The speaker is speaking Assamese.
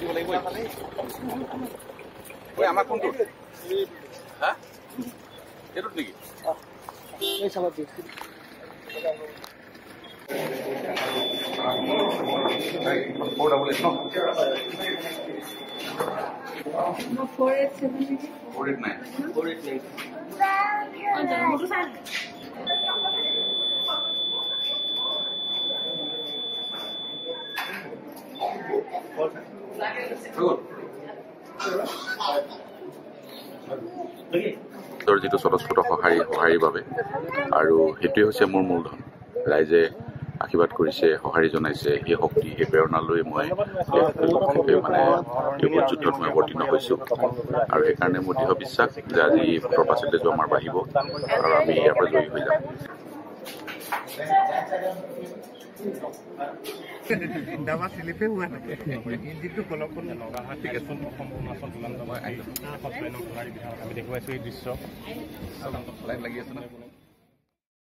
দিব লাগিব ঐ আমাৰ কোনটো হা এইটোত নেকি এই চাবা দি ফোৰ ডাবল এইট No, 487. 489 489. যিটো স্বতঃস্ফূৰ্ত সঁহাৰিৰ বাবে আৰু সেইটোৱে হৈছে মোৰ মূলধন ৰাইজে আশীৰ্বাদ কৰিছে সঁহাৰি জনাইছে সেই শক্তি সেই প্ৰেৰণা লৈ মই মানে এইবোৰ যুদ্ধত মই অৱতীৰ্ণ হৈছোঁ আৰু সেইকাৰণে মোৰ দৃঢ় বিশ্বাস যে আজি ভোটৰ পাৰ্চেণ্টেজো আমাৰ বাঢ়িব আৰু আমি ইয়াৰ পৰা জয়ী হৈ যাম दावा स्लिपे हुआ ना हिंदी कलम नगाहाटी गेसन অৰুণাচল তুলান্ত মই আহি দেখুৱাইছোঁ এই দৃশ্য লাইন লাগি আছে না